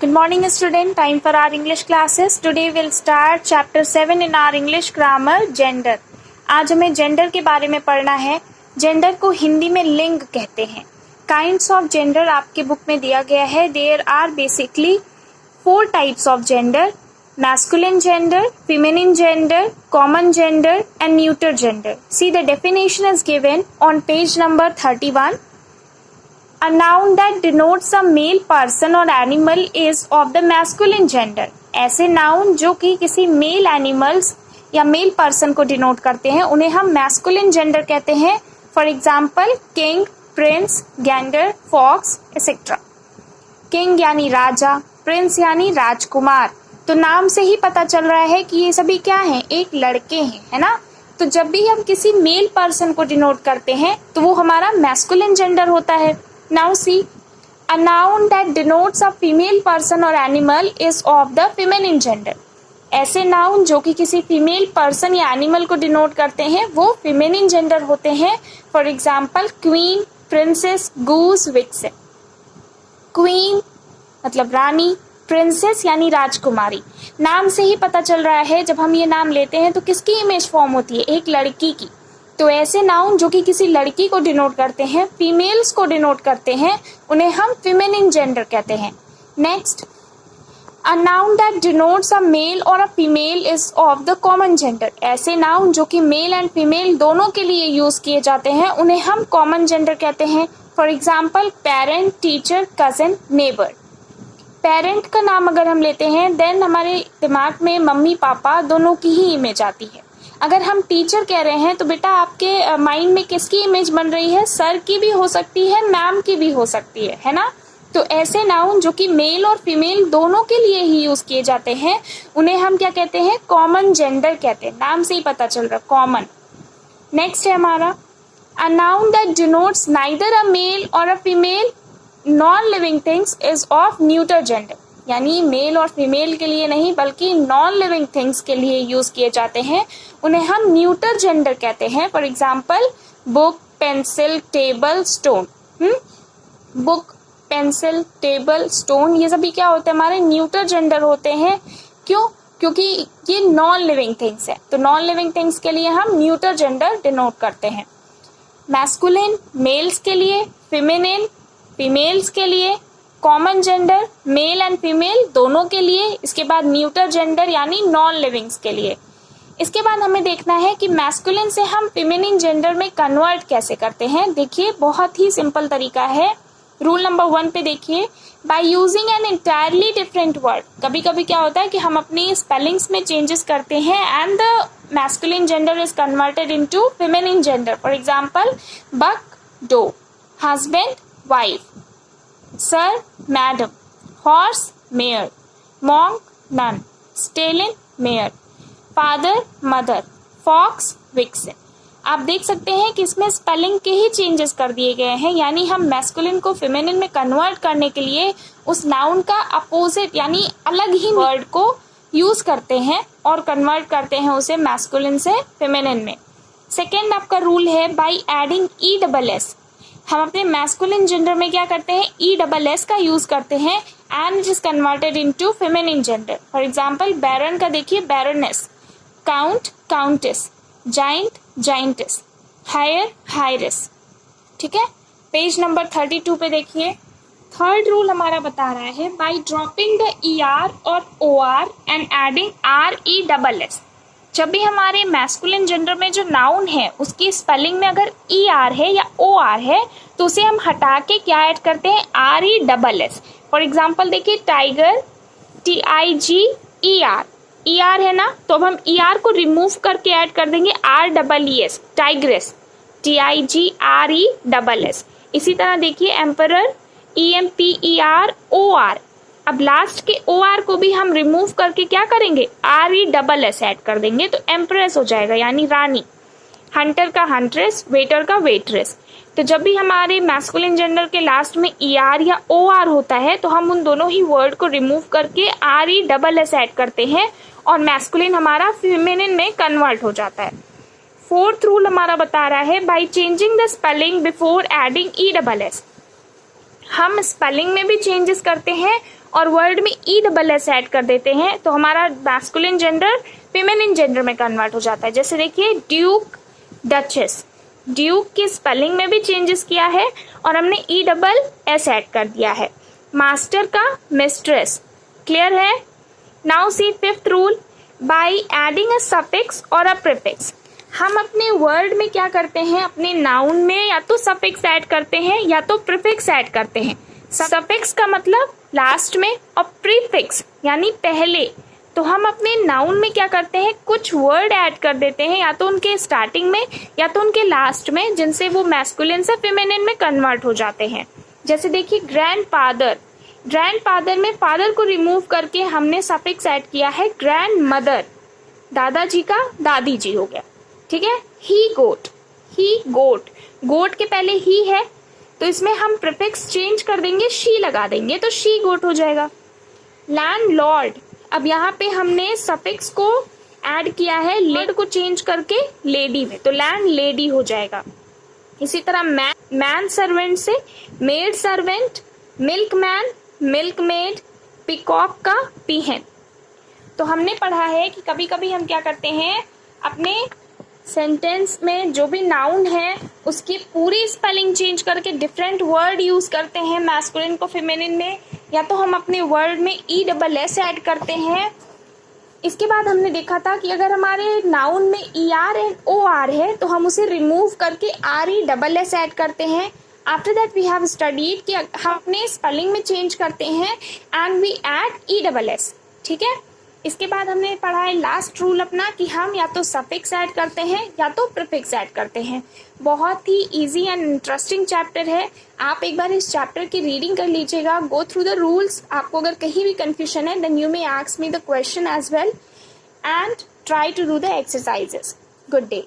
Good morning student, time for our English classes. Today we'll start chapter 7 in our English grammar, gender. आज हमें gender के बारे में पढ़ना है. Gender को हिंदी में लिंग कहते हैं. Kinds of gender आपके बुक में दिया गया है. There are basically 4 types of gender: masculine gender, feminine gender, common gender and neuter gender. See, the definition is given on page number 31. A noun that denotes a male person or animal is of the masculine gender. ऐसे noun जो कि किसी male animals या male person को denote करते हैं उन्हें हम मैस्कुलिन जेंडर कहते हैं. For example king, prince, gander, fox etcetera. King यानी राजा, प्रिंस यानी राजकुमार. तो नाम से ही पता चल रहा है कि ये सभी क्या हैं, एक लड़के हैं, है ना. तो जब भी हम किसी मेल पर्सन को डिनोट करते हैं तो वो हमारा मैस्कुलिन जेंडर होता है. Now see, a noun that denotes a female person or animal is of the feminine gender. ऐसे नाउन जो कि किसी फीमेल पर्सन या एनिमल को डिनोट करते हैं वो फेमिनिन जेंडर होते हैं. For example queen, princess, goose, vixen. Queen मतलब रानी, प्रिंसेस यानी राजकुमारी. नाम से ही पता चल रहा है जब हम ये नाम लेते हैं तो किसकी इमेज फॉर्म होती है, एक लड़की की. तो ऐसे नाउन जो कि किसी लड़की को डिनोट करते हैं, फीमेल्स को डिनोट करते हैं, उन्हें हम फेमिनिन जेंडर कहते हैं. Next, a noun that denotes a male और a female is of the common gender. ऐसे नाउन जो कि मेल एंड फीमेल दोनों के लिए यूज किए जाते हैं उन्हें हम कॉमन जेंडर कहते हैं. For example parent, teacher, cousin, neighbour. Parent का नाम अगर हम लेते हैं देन हमारे दिमाग में मम्मी पापा दोनों की ही इमेज आती है. अगर हम टीचर कह रहे हैं तो बेटा आपके माइंड में किसकी इमेज बन रही है, सर की भी हो सकती है, मैम की भी हो सकती है ना. तो ऐसे नाउन जो कि मेल और फीमेल दोनों के लिए ही यूज किए जाते हैं उन्हें हम क्या कहते हैं, कॉमन जेंडर कहते हैं. नाम से ही पता चल रहा है, कॉमन. नेक्स्ट है हमारा a noun that denotes neither a male और a female non living things is of neuter gender. यानी मेल और फीमेल के लिए नहीं बल्कि नॉन लिविंग थिंग्स के लिए यूज किए जाते हैं, उन्हें हम न्यूटर जेंडर कहते हैं. For example book, pencil, table, stone. Book, pencil, table, stone ये सभी क्या होते हैं, हमारे न्यूटर जेंडर होते हैं. क्यों? क्योंकि ये नॉन लिविंग थिंग्स है. तो नॉन लिविंग थिंग्स के लिए हम न्यूटर जेंडर डिनोट करते हैं. मैस्कुलिन मेल्स के लिए, फेमिनिन फीमेल्स के लिए, common gender male and female दोनों के लिए. इसके बाद न्यूटर जेंडर यानी नॉन लिविंग्स के लिए. इसके बाद हमें देखना है कि मैस्कुलिन से हम फेमिनिन जेंडर में कन्वर्ट कैसे करते हैं. देखिए बहुत ही सिंपल तरीका है. रूल नंबर 1 पे देखिए, by using an entirely different word. कभी कभी क्या होता है कि हम अपनी स्पेलिंग्स में चेंजेस करते हैं and the masculine gender is converted into feminine gender. For example buck, doe, husband, wife, sir, madam, horse, mare, monk, nun, stallion, mare, father, mother, fox, vixen. आप देख सकते हैं कि इसमें स्पेलिंग के ही चेंजेस कर दिए गए हैं. यानी हम मैस्कुलिन को फेमिनिन में कन्वर्ट करने के लिए उस नाउन का अपोजिट यानी अलग ही वर्ड को यूज करते हैं और कन्वर्ट करते हैं उसे मैस्कुलिन से फेमिनिन में. सेकेंड आपका रूल है बाई एडिंग ESS. हम अपने मैस्कुलिन जेंडर में क्या करते हैं, ESS का यूज करते हैं and it is converted into feminine gender. For example baron का देखिए baroness, count, countess, giant, giantess, heir, heiress. ठीक है, पेज नंबर 32 पे देखिए. थर्ड रूल हमारा बता रहा है बाय ड्रॉपिंग द ER और OR एंड एडिंग RESS. जब भी हमारे मैस्कुलिन जेंडर में जो नाउन है उसकी स्पेलिंग में अगर ER है या OR है तो उसे हम हटा के क्या ऐड करते हैं, RESS. फॉर एग्जाम्पल देखिए टाइगर, TIGER, ER है ना, तो अब हम ER को रिमूव करके ऐड कर देंगे REES, टाइग्रेस, TIGRESS. इसी तरह देखिए एम्परर, EMPEROR. अब लास्ट के OR को भी हम रिमूव करके क्या करेंगे, RESS ऐड कर देंगे तो एम्प्रेस हो जाएगा यानी रानी. हंटर का हंट्रेस, वेटर का वेट्रेस. तो जब भी हमारे मैस्कुलिन जेंडर के लास्ट में ER या OR होता है तो हम उन दोनों ही वर्ड को रिमूव करके RESS ऐड करते हैं और मैस्कुलिन हमारा फेमिनिन में कन्वर्ट हो जाता है. फोर्थ रूल हमारा बता रहा है by changing the spelling before adding ESS. हम स्पेलिंग में भी चेंजेस करते हैं और वर्ड में ई डबल एस ऐड कर देते हैं तो हमारा मैस्कुलिन जेंडर फेमिनिन जेंडर में कन्वर्ट हो जाता है। जैसे देखिए ड्यूक, डचेस, ड्यूक की स्पेलिंग में भी चेंजेस किया है और हमने ई डबल एस ऐड कर दिया है। मास्टर का मिस्ट्रेस, क्लियर है। Now C fifth rule, by adding a suffix और अ प्रीफिक्स। हम अपने वर्ड में क्या करते हैं, अपने नाउन में या तो सफिक्स ऐड करते हैं या तो प्रीफिक्स ऐड करते हैं। सफिक्स का मतलब लास्ट में और प्रीफिक्स यानी पहले। तो हम अपने नाउन में क्या करते हैं, कुछ वर्ड ऐड कर देते हैं या तो उनके स्टार्टिंग में या तो उनके लास्ट में, जिनसे वो मैस्कुलिन से फेमिनिन में कन्वर्ट हो जाते हैं। जैसे देखिए ग्रैंडफादर, ग्रैंडफादर में फादर को रिमूव करके हमने सफिक्स ऐड किया है ग्रैंड मदर, दादाजी का दादी जी हो गया, ठीक है। ही गोट, ही गोट, गोट के पहले ही है तो इसमें हम प्रीफिक्स चेंज कर देंगे, शी लगा देंगे तो शी गोट हो जाएगा। लैंडलॉर्ड, अब यहाँ पे हमने सफिक्स को ऐड किया है, लेड को चेंज करके लेडी में, तो लैंड लेडी हो जाएगा। इसी तरह मैन सर्वेंट से maid servant, milk man, milk made, peacock का पीहन। तो हमने पढ़ा है कि कभी कभी हम क्या करते हैं, अपने सेंटेंस में जो भी नाउन है उसकी पूरी स्पेलिंग चेंज करके डिफरेंट वर्ड यूज करते हैं मैस्कुलिन को फेमिनिन में, या तो हम अपने वर्ड में ई डबल एस ऐड करते हैं। इसके बाद हमने देखा था कि अगर हमारे नाउन में E R and O R है तो हम उसे रिमूव करके R E double S add करते हैं। After that we have studied कि हम अपने स्पेलिंग में चेंज करते हैं and we add E double S, ठीक है। इसके बाद हमने पढ़ा है लास्ट रूल अपना कि हम या तो सफिक्स ऐड करते हैं या तो प्रीफिक्स ऐड करते हैं। बहुत ही इजी एंड इंटरेस्टिंग चैप्टर है, आप एक बार इस चैप्टर की रीडिंग कर लीजिएगा, गो थ्रू द रूल्स। आपको अगर कहीं भी कंफ्यूजन है then you may ask me the question as well and try to do the exercises. Good day.